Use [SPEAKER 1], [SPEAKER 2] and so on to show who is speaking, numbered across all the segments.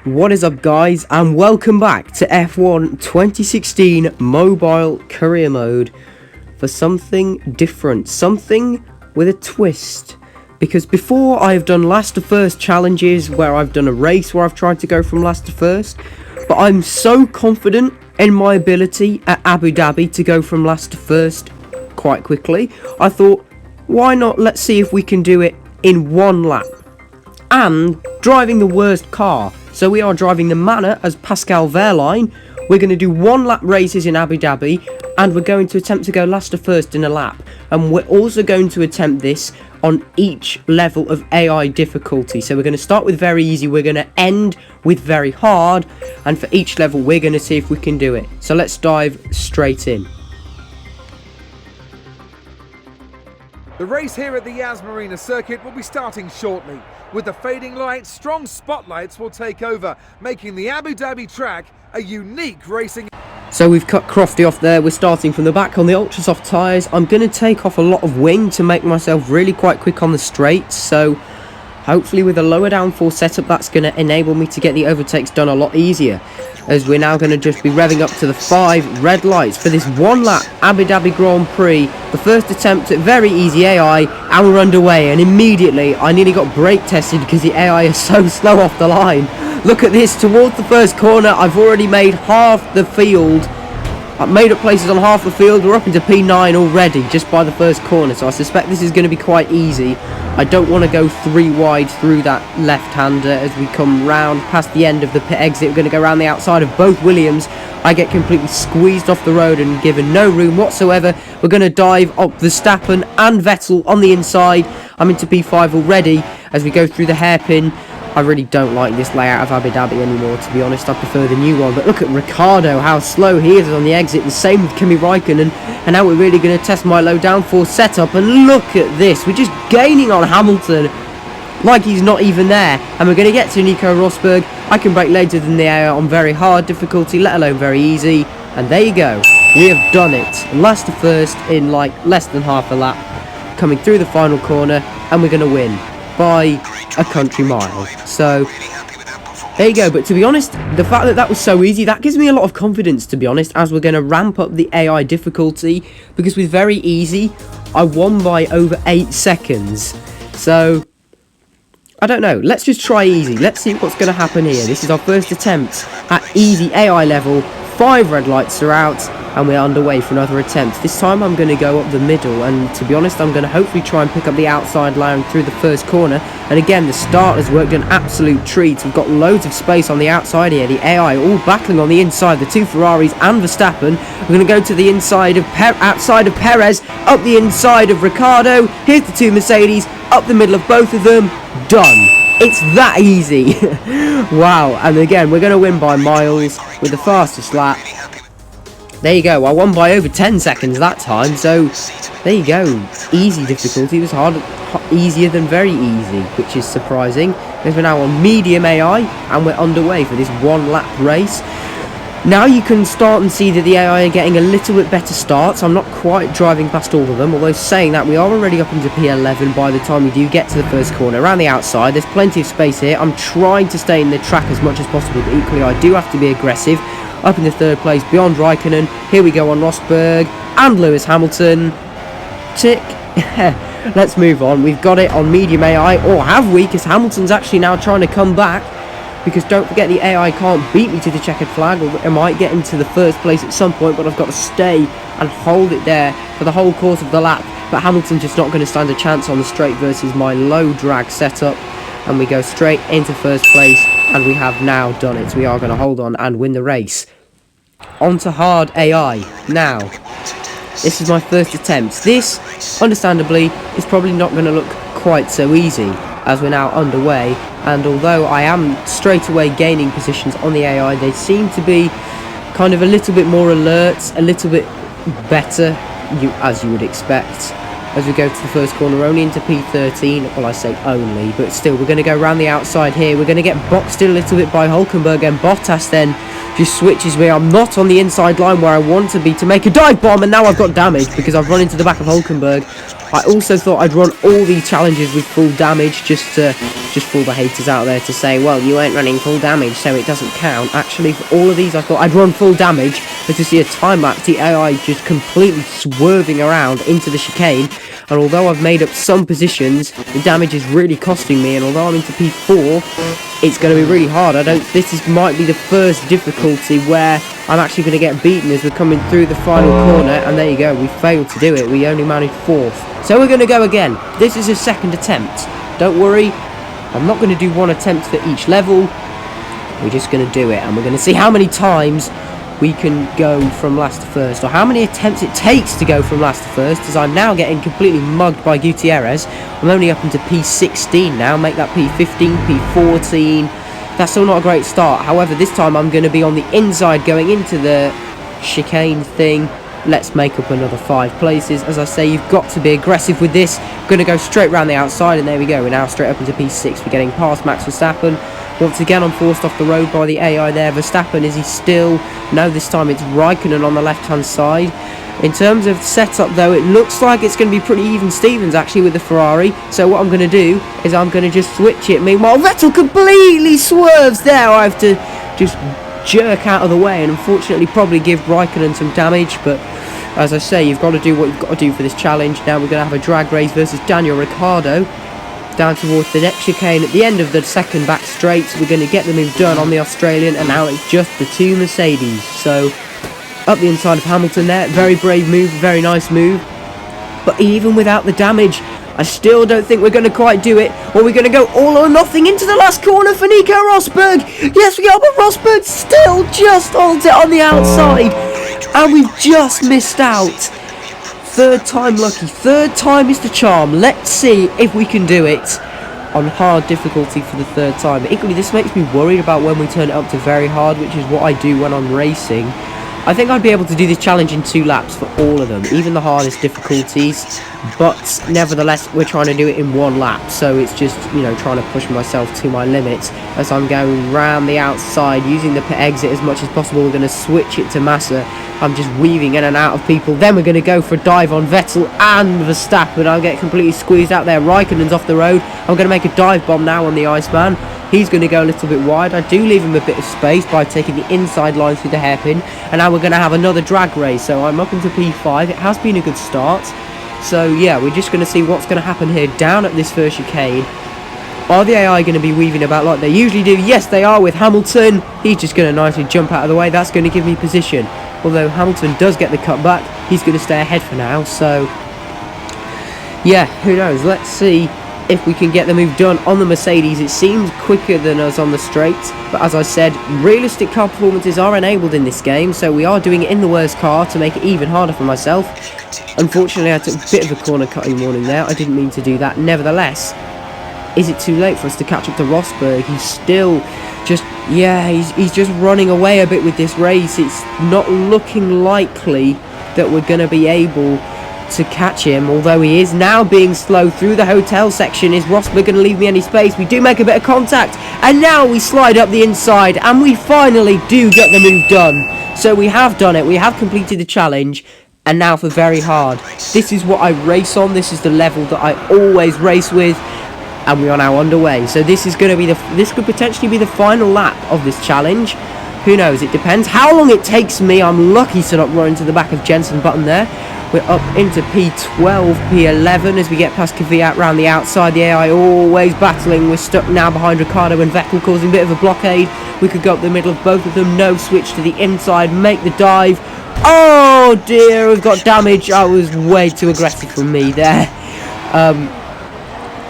[SPEAKER 1] What is up, guys, and welcome back to F1 2016 Mobile Career Mode for something different, something with a twist. Because before I've done last to first challenges where I've done a race where I've tried to go from last to first, but I'm so confident in my ability at Abu Dhabi to go from last to first quite quickly, I thought, why not let's see if we can do it in one lap. And driving the worst car. So we are driving the Manor as Pascal Wehrlein. We're going to do one lap races in Abu Dhabi, and we're going to attempt to go last to first in a lap. And we're also going to attempt this on each level of AI difficulty. So we're going to start with very easy, we're going to end with very hard, and for each level we're going to see if we can do it. So let's dive straight in.
[SPEAKER 2] The race here at the Yas Marina circuit will be starting shortly. With the fading lights, strong spotlights will take over, making the Abu Dhabi track a unique racing.
[SPEAKER 1] So we've cut Crofty off there. We're starting from the back on the ultra soft tyres. I'm going to take off a lot of wing to make myself really quite quick on the straights. So hopefully with a lower downforce setup, that's going to enable me to get the overtakes done a lot easier. As we're now going to just be revving up to the 5 red lights for this one lap Abu Dhabi Grand Prix. The first attempt at very easy AI, and we're underway. And immediately I nearly got brake tested because the AI is so slow off the line. Look at this, towards the first corner I've already made half the field. I've made up places on half the field. We're up into P9 already just by the first corner, so I suspect this is going to be quite easy. I don't want to go 3 wide through that left-hander as we come round past the end of the pit exit. We're going to go around the outside of both Williams. I get completely squeezed off the road and given no room whatsoever. We're going to dive up Verstappen and Vettel on the inside. I'm into P5 already as we go through the hairpin. I really don't like this layout of Abu Dhabi anymore, to be honest. I prefer the new one. But look at Ricciardo, how slow he is on the exit. The same with Kimi Raikkonen. And now we're really going to test my low downforce setup. And look at this. We're just gaining on Hamilton like he's not even there. And we're going to get to Nico Rosberg. I can brake later than the air on very hard difficulty, let alone very easy. And there you go. We have done it. Last to first in like less than half a lap. Coming through the final corner. And we're going to win by a country mile. So there you go. But to be honest, the fact that that was so easy, that gives me a lot of confidence, to be honest, as we're going to ramp up the AI difficulty, because with very easy I won by over 8 seconds. So I don't know, let's just try easy. Let's see what's going to happen here. This is our first attempt at easy AI level. 5 red lights are out, and we're underway for another attempt. This time I'm going to go up the middle, and to be honest, I'm going to hopefully try and pick up the outside line through the first corner. And again, the start has worked an absolute treat. We've got loads of space on the outside here. The AI all battling on the inside, the 2 Ferraris and Verstappen. We're going to go to the inside of outside of Perez, up the inside of Ricciardo. Here's the 2 Mercedes, up the middle of both of them. Done. It's that easy. Wow. And again, we're going to win by miles with the fastest lap. There you go. I won by over 10 seconds that time. So there you go. Easy difficulty was easier than very easy, which is surprising. As we're now on medium AI, and we're underway for this 1 lap race. Now you can start and see that the AI are getting a little bit better starts. I'm not quite driving past all of them, although saying that, we are already up into P11 by the time we do get to the first corner. Around the outside, there's plenty of space here. I'm trying to stay in the track as much as possible, but equally I do have to be aggressive. Up in the 3rd place, beyond Raikkonen. Here we go on Rosberg and Lewis Hamilton. Tick. Let's move on. We've got it on medium AI, or have we? Because Hamilton's actually now trying to come back. Because don't forget, the AI can't beat me to the checkered flag, or I might get into the 1st place at some point, but I've got to stay and hold it there for the whole course of the lap. But Hamilton's just not going to stand a chance on the straight versus my low drag setup. And we go straight into 1st place, and we have now done it. We are going to hold on and win the race. On to hard AI. Now, this is my first attempt. This, understandably, is probably not going to look quite so easy, as we're now underway. And although I am straight away gaining positions on the AI, they seem to be kind of a little bit more alert, a little bit better, as you would expect. As we go to the first corner, only into P13. Well, I say only, but still, we're going to go around the outside here. We're going to get boxed in a little bit by Hülkenberg, and Bottas then just switches me. I'm not on the inside line where I want to be to make a dive bomb, and now I've got damage because I've run into the back of Hülkenberg. I also thought I'd run all these challenges with full damage just for the haters out there to say, well, you ain't running full damage, so it doesn't count. Actually, for all of these, I thought I'd run full damage, but to see a time lapse, the AI just completely swerving around into the chicane. And although I've made up some positions, the damage is really costing me. And although I'm into P4, it's going to be really hard. Might be the first difficulty where I'm actually going to get beaten as we're coming through the final corner. And there you go, we failed to do it. We only managed 4th. So we're going to go again. This is a second attempt. Don't worry, I'm not going to do one attempt for each level. We're just going to do it. And we're going to see how many times we can go from last to first, or how many attempts it takes to go from last to first, as I'm now getting completely mugged by Gutierrez. I'm only up into P16 now, make that P15, P14. That's still not a great start. However, this time I'm going to be on the inside going into the chicane thing. Let's make up another 5 places. As I say, you've got to be aggressive with this. I'm going to go straight around the outside, and there we go. We're now straight up into P6. We're getting past Max Verstappen. Once again, I'm forced off the road by the AI there. Verstappen, is he still? No, this time it's Raikkonen on the left-hand side. In terms of setup, though, it looks like it's going to be pretty even Stevens, actually, with the Ferrari. So what I'm going to do is I'm going to just switch it. Meanwhile, Vettel completely swerves there. I have to just jerk out of the way and unfortunately probably give Raikkonen some damage. But as I say, you've got to do what you've got to do for this challenge. Now we're going to have a drag race versus Daniel Ricciardo down towards the next chicane at the end of the second back straight. We're going to get the move done on the Australian, and now it's just the 2 Mercedes. So up the inside of Hamilton there, very brave move, very nice move. But even without the damage, I still don't think we're going to quite do it. Or we're going to go all or nothing into the last corner for Nico Rosberg. Yes, we are, but Rosberg still just holds it on the outside. And we've just missed out. 3rd time lucky, 3rd time is the charm. Let's see if we can do it on hard difficulty for the 3rd time. But equally, this makes me worried about when we turn it up to very hard, which is what I do when I'm racing. I think I'd be able to do this challenge in 2 laps for all of them, even the hardest difficulties, but nevertheless we're trying to do it in 1 lap, so it's just, you know, trying to push myself to my limits as I'm going round the outside using the pit exit as much as possible. We're going to switch it to Massa. I'm just weaving in and out of people. Then we're going to go for a dive on Vettel and Verstappen. I'll get completely squeezed out there. Raikkonen's off the road. I'm going to make a dive bomb now on the Iceman. He's going to go a little bit wide. I do leave him a bit of space by taking the inside line through the hairpin. And now we're going to have another drag race. So I'm up into P5. It has been a good start. So yeah, we're just going to see what's going to happen here down at this first chicane. Are the AI going to be weaving about like they usually do? Yes, they are with Hamilton. He's just going to nicely jump out of the way. That's going to give me position. Although Hamilton does get the cutback, he's going to stay ahead for now. So yeah, who knows? Let's see if we can get the move done on the Mercedes. It seems quicker than us on the straights, but as I said, realistic car performances are enabled in this game, so we are doing it in the worst car to make it even harder for myself. Unfortunately, I took a bit of a corner cutting warning there. I didn't mean to do that. Nevertheless, is it too late for us to catch up to Rosberg? He's still just, yeah, he's just running away a bit with this race. It's not looking likely that we're going to be able to catch him, although he is now being slow through the hotel section. Is Rosberg going to leave me any space? We do make a bit of contact, and now we slide up the inside, and we finally do get the move done. So we have done it. We have completed the challenge, and now for very hard. This is what I race on. This is the level that I always race with, and we are now underway. So this is going to be this could potentially be the final lap of this challenge. Who knows? It depends how long it takes me. I'm lucky to not run into the back of Jensen Button there. We're up into P12, P11 as we get past Kvyat round the outside. The AI always battling. We're stuck now behind Ricciardo and Vettel, causing a bit of a blockade. We could go up the middle of both of them. No, switch to the inside, make the dive. Oh dear, we've got damage. I was way too aggressive from me there.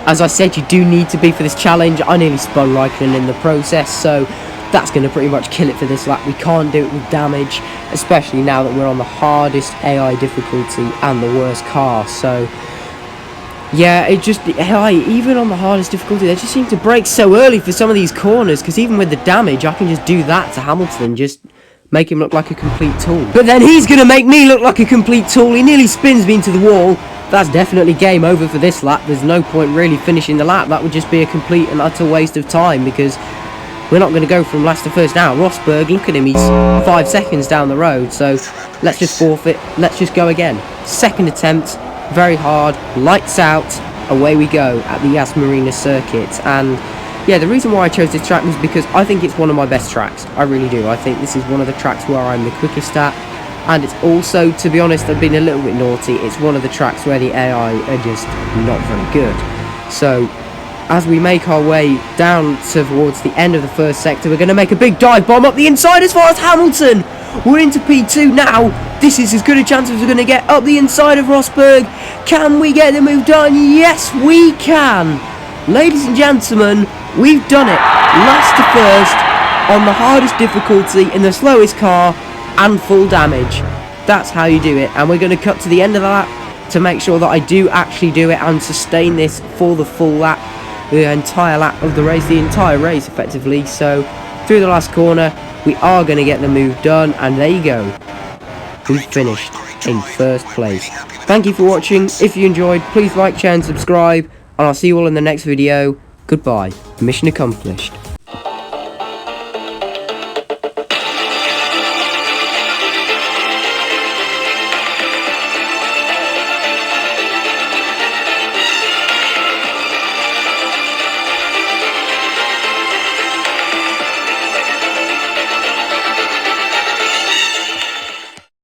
[SPEAKER 1] As I said, you do need to be for this challenge. I nearly spun Raikkonen in the process, so that's going to pretty much kill it for this lap. We can't do it with damage, especially now that we're on the hardest AI difficulty and the worst car. So yeah, it just, the AI, even on the hardest difficulty, they just seem to brake so early for some of these corners, because even with the damage, I can just do that to Hamilton and just make him look like a complete tool. But then he's going to make me look like a complete tool. He nearly spins me into the wall. That's definitely game over for this lap. There's no point really finishing the lap. That would just be a complete and utter waste of time, because we're not going to go from last to first now. Rosberg, look at him, he's 5 seconds down the road, so let's just forfeit. Let's just go again. Second attempt, very hard, lights out, away we go at the Yas Marina circuit. And yeah, the reason why I chose this track was because I think it's one of my best tracks. I really do. I think this is one of the tracks where I'm the quickest at. And it's also, to be honest, I've been a little bit naughty. It's one of the tracks where the AI are just not very good. So, as we make our way down towards the end of the first sector, we're going to make a big dive bomb up the inside as far as Hamilton. We're into P2 now. This is as good a chance as we're going to get up the inside of Rosberg. Can we get the move done? Yes, we can. Ladies and gentlemen, we've done it. Last to first on the hardest difficulty in the slowest car and full damage. That's how you do it. And we're going to cut to the end of the lap to make sure that I do actually do it and sustain this for the full lap, the entire lap of the race, the entire race effectively. So through the last corner, we are going to get the move done, and there you go. We've finished in first place. Thank you for watching. If you enjoyed, please like, share and subscribe, and I'll see you all in the next video. Goodbye. Mission accomplished.